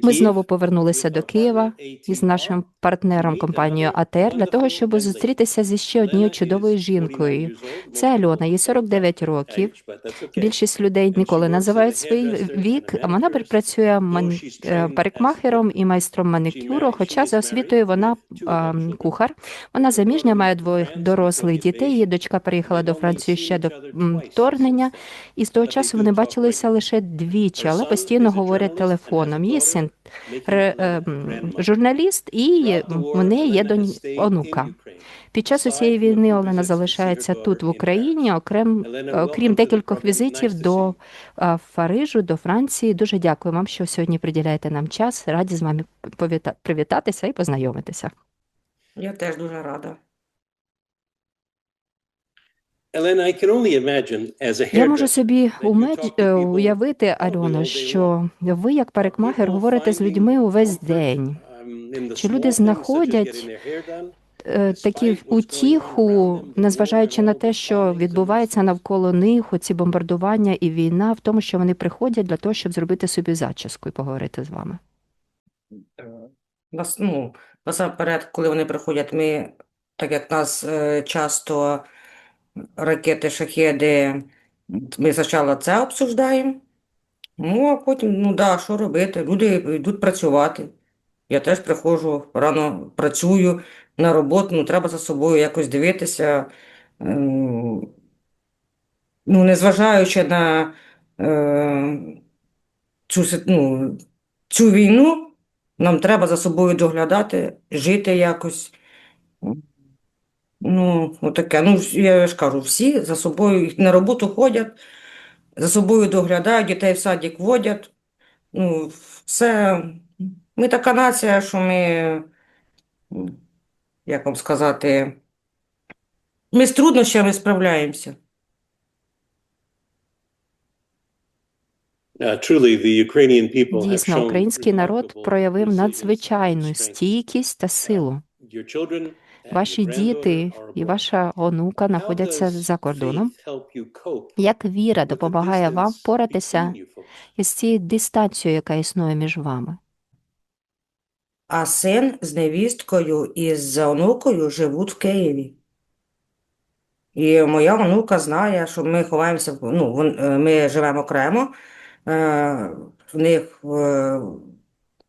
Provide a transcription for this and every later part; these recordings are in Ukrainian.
Ми знову повернулися до Києва із нашим партнером компанією АТР для того, щоб зустрітися зі ще однією чудовою жінкою. Це Альона, їй 49 років. Більшість людей ніколи називають свій вік, а вона працює парикмахером і майстром манікюру, хоча за освітою вона кухар. Вона заміжня, має двох дорослих дітей, її дочка приїхала до Франції ще до вторгнення, і з того часу вони бачилися лише двічі, але постійно говорять телефоном. Її син журналіст, і в неї є онука. Під час усієї війни Олена залишається тут, в Україні, окрім декількох візитів до Парижу, до Франції. Дуже дякую вам, що сьогодні приділяєте нам час. Раді з вами привітатися і познайомитися. Я теж дуже рада. Я можу собі уявити, Альоно, що ви, як парикмахер, говорите з людьми увесь день. Чи люди знаходять такі утіху, незважаючи на те, що відбувається навколо них, оці бомбардування і війна, в тому, що вони приходять для того, щоб зробити собі зачіску і поговорити з вами? Насамперед, коли вони приходять, ми, так як нас часто ракети, шахеди, ми спочатку це обсуждаємо, а потім, що робити? Люди йдуть працювати. Я теж приходжу, рано працюю на роботу, треба за собою якось дивитися. Незважаючи на цю війну, нам треба за собою доглядати, жити якось. Отаке. Я ж кажу, всі за собою на роботу ходять, за собою доглядають, дітей в садик водять. Ми така нація, що ми, як вам сказати, ми з труднощами справляємося. Дійсно, український народ проявив надзвичайну стійкість та силу. Ваші діти і ваша онука знаходяться за кордоном. Як віра допомагає вам впоратися із цією дистанцією, яка існує між вами? А син з невісткою і з онукою живуть в Києві. І моя онука знає, що ми ховаємося, ми живемо окремо. В них,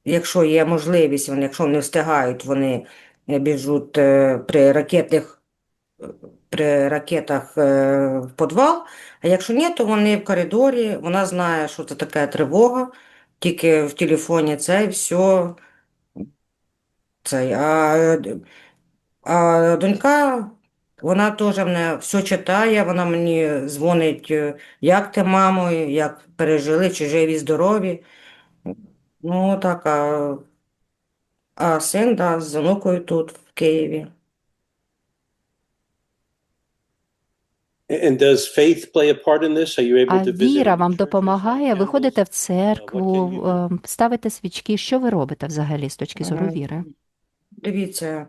якщо є можливість, якщо вони встигають, вони біжуть при ракетах в підвал, а якщо ні, то вони в коридорі, вона знає, що це така тривога, тільки в телефоні це і все. А донька, вона теж мене все читає, вона мені дзвонить, як ти, мамо, як пережили, чи живі, здорові. Так, а син, з онукою тут, в Києві. А віра вам допомагає? Ви ходите в церкву, ставите свічки. Що ви робите взагалі з точки зору віри? Дивіться,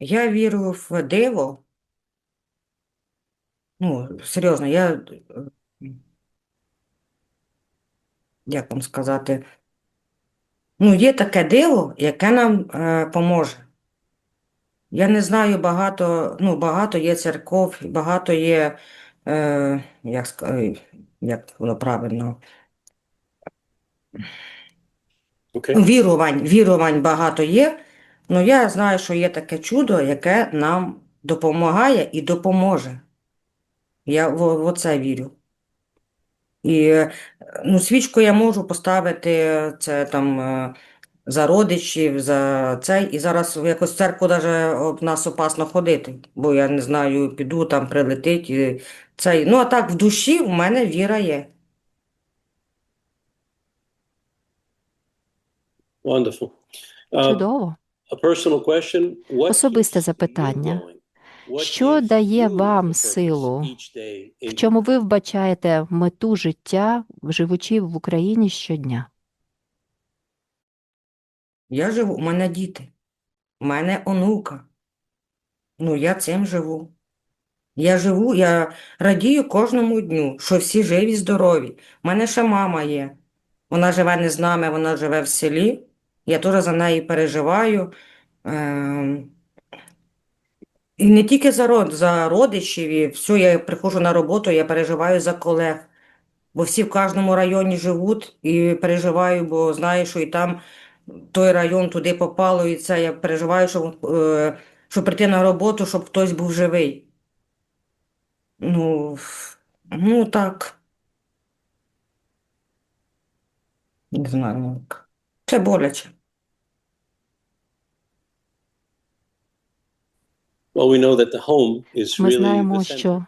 я вірю в диво. Серйозно, як вам сказати, є таке диво, яке нам поможе. Я не знаю, багато є церков, багато є, як воно правильно, вірувань багато є, але я знаю, що є таке чудо, яке нам допомагає і допоможе. Я в це вірю. І свічку я можу поставити, це там за родичів, за цей. І зараз якось в церкву навіть в нас опасно ходити, бо я не знаю, піду, там прилетить і цей. А так в душі в мене віра є. Чудово. Особисте запитання. Що дає вам силу? В чому ви вбачаєте мету життя, живучи в Україні щодня? Я живу, у мене діти, у мене онука. Я цим живу. Я радію кожному дню, що всі живі, здорові. У мене ще мама є. Вона живе не з нами, вона живе в селі. Я теж за неї переживаю. Ем, І не тільки за родичів, і все, я приходжу на роботу, я переживаю за колег. Бо всі в кожному районі живуть і переживаю, бо знаю, що і там той район туди попало, і це я переживаю, щоб прийти на роботу, щоб хтось був живий. Ну, ну так, не знаю. Як. Це боляче. Well, we know that the home is Ми really знаємо, the center. що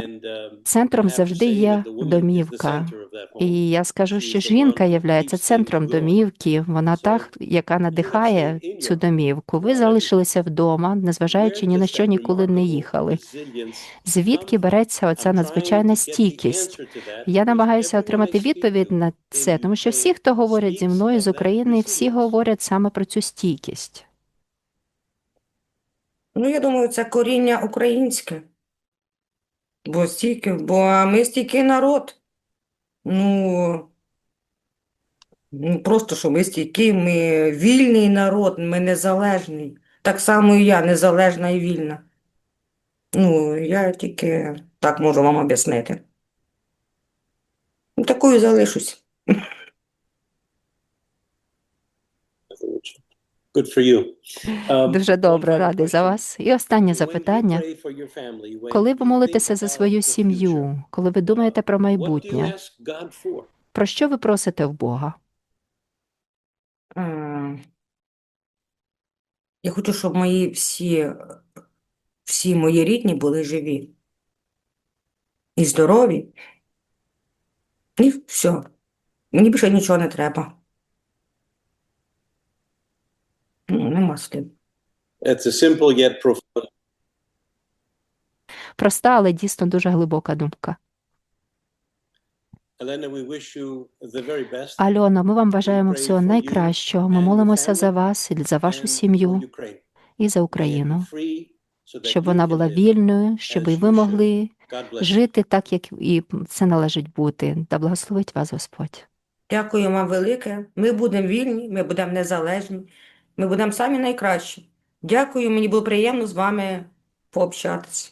And I центром have to завжди say є that the woman is the домівка. center of that home. І я скажу, She що is the жінка one who є keeps центром things going. домівки. Вона So, та, яка надихає in цю your домівку. Ви already. залишилися вдома, незважаючи Where ні на does що that ніколи не remarkable їхали. resilience Звідки come from? береться оця I'm trying надзвичайна to get the стійкість? answer to that Я because намагаюся everyone отримати I speak відповідь to на in це, тому що всі, Ukraine хто говорять зі speaks мною of з that України, всі resilience. говорять саме про цю стійкість. Ну, я думаю, це коріння українське. Бо ми стійкий народ. Ну, просто що ми стійкі, ми вільний народ, ми незалежний. Так само і я незалежна і вільна. Ну, я тільки так можу вам об'яснити. Ну, такою залишусь. Good for you. Дуже One добре, final радий за question. вас. І останнє When you запитання. pray for your family, when Коли ви you молитеся think за about свою the future, сім'ю, коли ви думаєте про what do you майбутнє, ask God for? про що ви просите в Бога? Е, Я хочу, щоб всі мої рідні були живі і здорові. І все. Мені більше нічого не треба. Ну, нема слів. It's a simple yet profound. Проста, але дійсно дуже глибока думка. Elena, we wish you the very best. Альона, ми вам We бажаємо pray всього for you найкращого. Ми and your молимося за family вас і за вашу and for сім'ю Ukraine. і за May it be Україну, free so that щоб you вона can була live вільною, щоб as і ви you should. могли God bless you. жити так, як і це належить бути. Та благословить вас Господь. Дякую вам велике. Ми будемо вільні, ми будемо незалежні, ми будемо самі найкращі. Дякую, мені було приємно з вами пообщатися.